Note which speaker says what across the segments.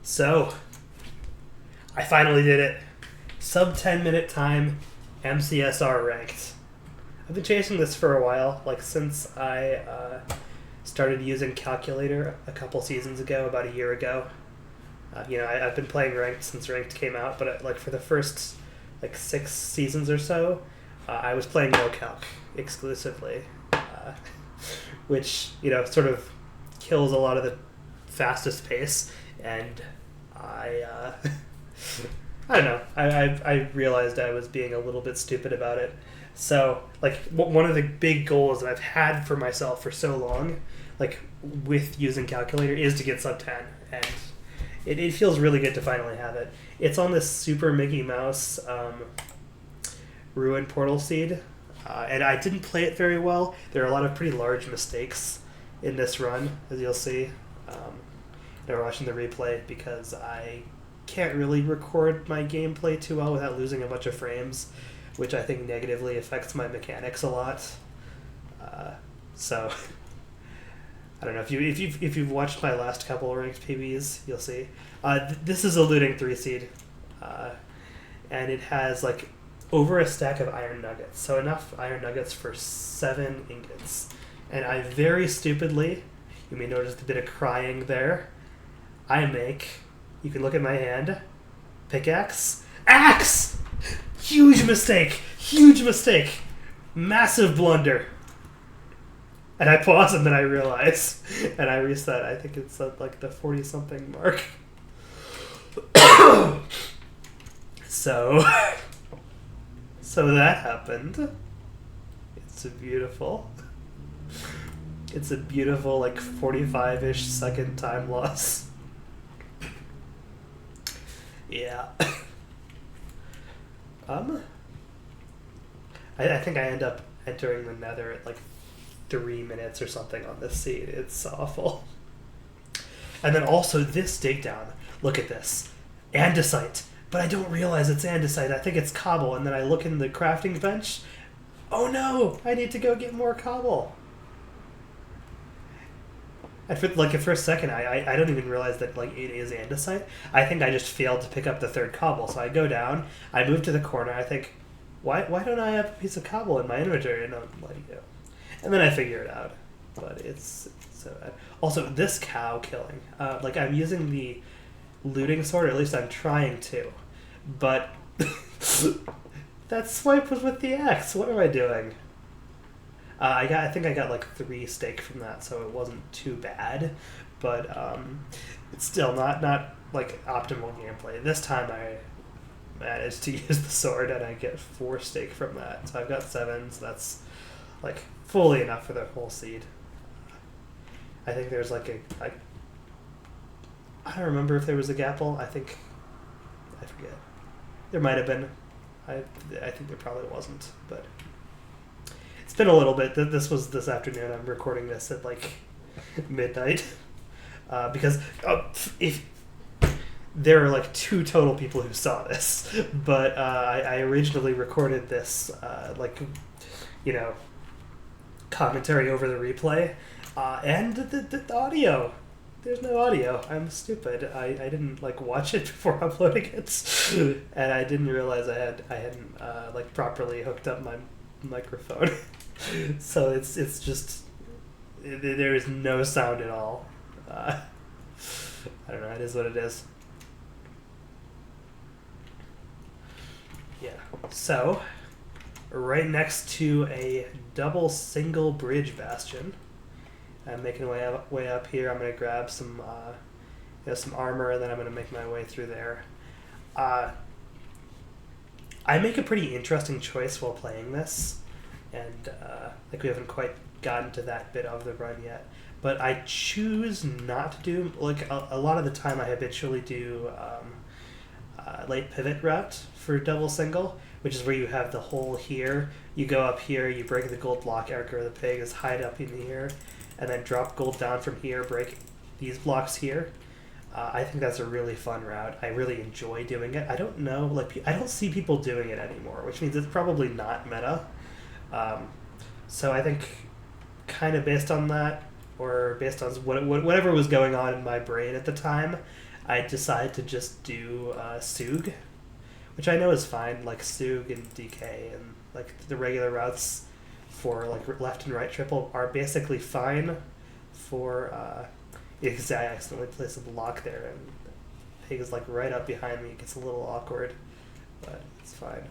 Speaker 1: So, I finally did it. Sub 10-minute time, mcsr ranked. I've been chasing this for a while, like since I started using Calculator a couple seasons ago, about a year ago. I've been playing ranked since ranked came out, but like for the first like 6 seasons or so, I was playing no calc exclusively, which sort of kills a lot of the fastest pace, and I I don't know. I realized I was being a little bit stupid about it. So, like, one of the big goals that I've had for myself for so long, like, with using Calculator, is to get sub 10. And it feels really good to finally have it. It's on this Super Mickey Mouse Ruin Portal Seed. And I didn't play it very well. There are a lot of pretty large mistakes in this run, as you'll see. We're watching the replay because I can't really record my gameplay too well without losing a bunch of frames, which I think negatively affects my mechanics a lot. So I don't know if you've watched my last couple of ranked PBs, you'll see. This is a looting 3 seed, and it has like over a stack of iron nuggets, so enough iron nuggets for 7 ingots. And I very stupidly, you may notice a bit of crying there, I make, you can look at my hand, pickaxe, axe! Huge mistake! Massive blunder. And I pause and then I realize, and I reset. I think it's at like the 40-something mark. So that happened. It's a beautiful like 45-ish second time loss. Yeah. I think I end up entering the nether at like 3 minutes or something on this seed. It's awful. And then also this dig down. Look at this. Andesite. But I don't realize it's andesite. I think it's cobble. And then I look in the crafting bench. Oh no! I need to go get more cobble. And for a second, I don't even realize that like it is andesite. I think I just failed to pick up the 3rd cobble. So I go down. I move to the corner. I think, why don't I have a piece of cobble in my inventory? And I'm like, and then I figure it out. But it's so bad. Also, this cow killing. Like, I'm using the looting sword, or at least I'm trying to. But that swipe was with the axe. What am I doing? I think I got like 3 steak from that, so it wasn't too bad. But it's still not like optimal gameplay. This time I managed to use the sword, and I get 4 steak from that. So I've got 7, so that's like fully enough for the whole seed. I think there's like I don't remember if there was a gapple. I forget. There might have been. I think there probably wasn't, but it's been a little bit. This was this afternoon. I'm recording this at like midnight because if there are like 2 total people who saw this, but I originally recorded this commentary over the replay, and the audio. There's no audio. I'm stupid. I didn't like watch it before uploading it, and I didn't realize I hadn't like properly hooked up my microphone. So it's just there is no sound at all. I don't know. It is what it is. Yeah. So right next to a double single bridge bastion. I'm making my way up here. I'm going to grab some armor, and then I'm going to make my way through there. I make a pretty interesting choice while playing this, and we haven't quite gotten to that bit of the run yet. But I choose not to do like a lot of the time. I habitually do late pivot route for double single, which is where you have the hole here. You go up here, you break the gold block. Erica the pig is hide up in here. And then drop gold down from here, break these blocks here. I think that's a really fun route. I really enjoy doing it. I don't know, I don't see people doing it anymore, which means it's probably not meta. So I think kind of based on that, or based on whatever was going on in my brain at the time, I decided to just do Sug, which I know is fine, like Sug and DK and like the regular routes for like left and right triple are basically fine for because I accidentally placed a block there and Pig is like right up behind me. It gets a little awkward, but it's fine.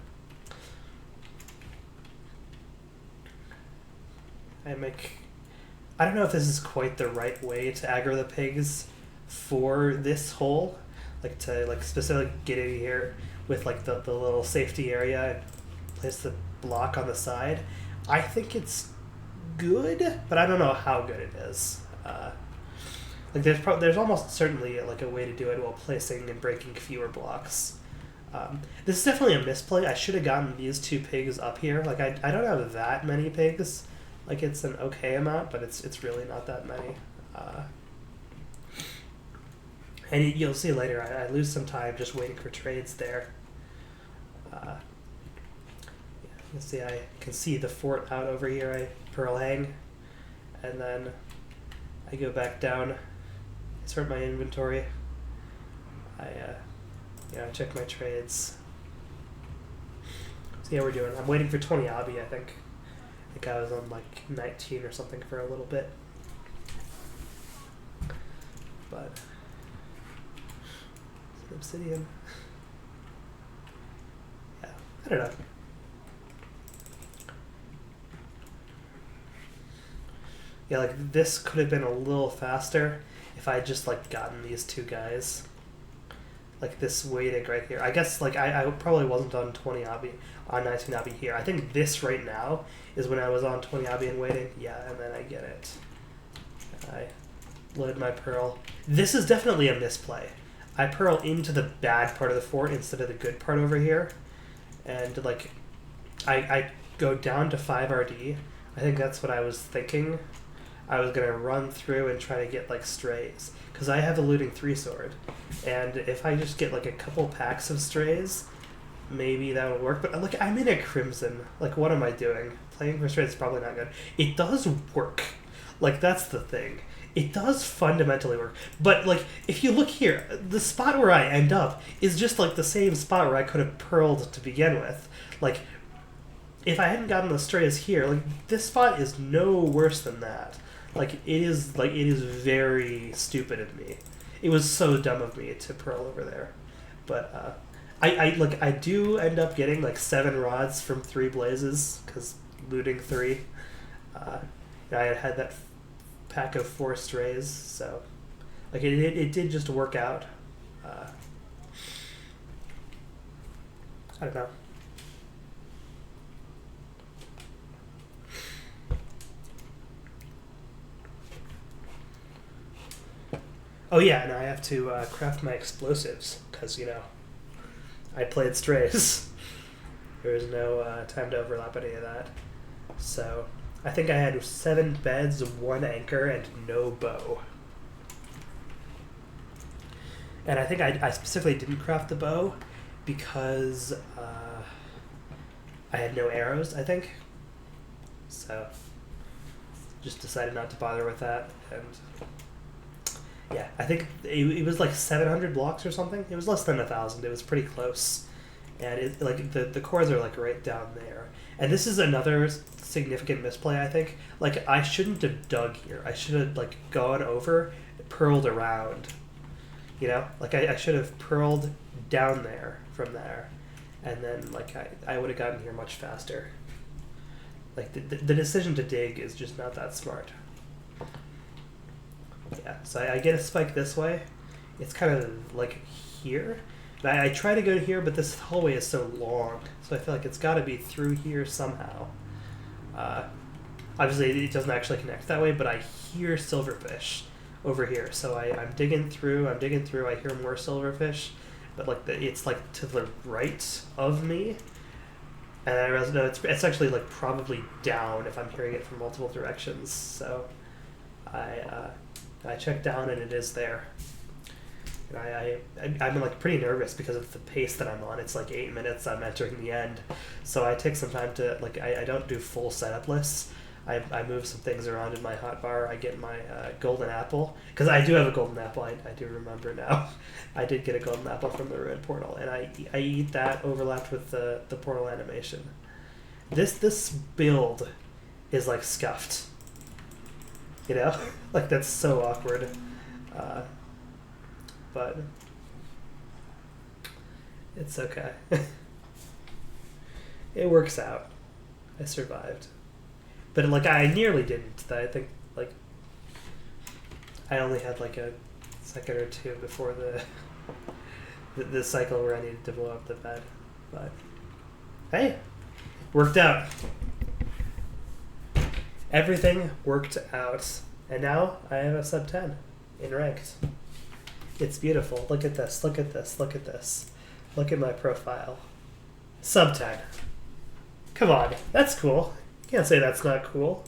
Speaker 1: I don't know if this is quite the right way to aggro the pigs for this hole, like to like specifically get in here with like the little safety area and place the block on the side. I think it's good, but I don't know how good it is. Like there's almost certainly like a way to do it while placing and breaking fewer blocks. This is definitely a misplay. I should have gotten these 2 pigs up here. Like I don't have that many pigs. Like it's an okay amount, but it's really not that many. And you'll see later, I lose some time just waiting for trades there. You can see I can see the fort out over here. I pearl hang, and then I go back down. I sort my inventory. I check my trades. See how we're doing. I'm waiting for 20 Abi, I think. I think I was on like 19 or something for a little bit. But obsidian. Yeah, I don't know. Yeah, like this could have been a little faster if I had just like gotten these 2 guys. Like this waiting right here. I guess like I probably wasn't on 20 Abi, on 19 Abi here. I think this right now is when I was on 20 Abi and waiting. Yeah, and then I get it. I load my pearl. This is definitely a misplay. I pearl into the bad part of the fort instead of the good part over here. And like I go down to 5 RD. I think that's what I was thinking. I was going to run through and try to get like strays. Because I have a looting 3 sword. And if I just get like a couple packs of strays, maybe that would work. But look, I'm in a crimson. Like, what am I doing? Playing for strays is probably not good. It does work. Like, that's the thing. It does fundamentally work. But like, if you look here, the spot where I end up is just like the same spot where I could have pearled to begin with. Like, if I hadn't gotten the strays here, like, this spot is no worse than that. Like, it is very stupid of me. It was so dumb of me to pearl over there. But I do end up getting like 7 rods from 3 blazes because looting 3. I had that pack of 4 strays, so like it did just work out. I don't know. Oh yeah, and I have to craft my explosives, because, you know, I played strays. There was no time to overlap any of that. So, I think I had 7 beds, 1 anchor, and no bow. And I think I specifically didn't craft the bow because I had no arrows, I think. So, just decided not to bother with that, and yeah, I think it was like 700 blocks or something. It was less than 1,000. It was pretty close, and it like the cores are like right down there. And this is another significant misplay, I think. Like, I shouldn't have dug here. I should have like gone over, pearled around. You know, like I should have pearled down there from there, and then like I would have gotten here much faster. Like the decision to dig is just not that smart. Yeah, so I get a spike this way. It's kind of like here. And I try to go to here, but this hallway is so long, so I feel like it's got to be through here somehow. Obviously, it doesn't actually connect that way, but I hear silverfish over here. So I'm digging through. I hear more silverfish, but like it's like to the right of me. And I realize, no, it's actually like probably down if I'm hearing it from multiple directions. So I check down and it is there. And I'm like pretty nervous because of the pace that I'm on. It's like 8 minutes. I'm entering the end, so I take some time to like I don't do full setup lists. I move some things around in my hotbar. I get my golden apple. Because I do have a golden apple. I do remember now. I did get a golden apple from the Ruined Portal. And I eat that overlapped with the portal animation. This build is like scuffed. You know? Like that's so awkward. But it's okay. It works out. I survived. But like I nearly didn't. I think like I only had like a second or two before the cycle where I needed to blow up the bed. But hey, worked out. Everything worked out. And now I have a sub 10 in ranked. It's beautiful. Look at this. Look at this. Look at this. Look at my profile. Sub 10. Come on. That's cool. Can't say that's not cool.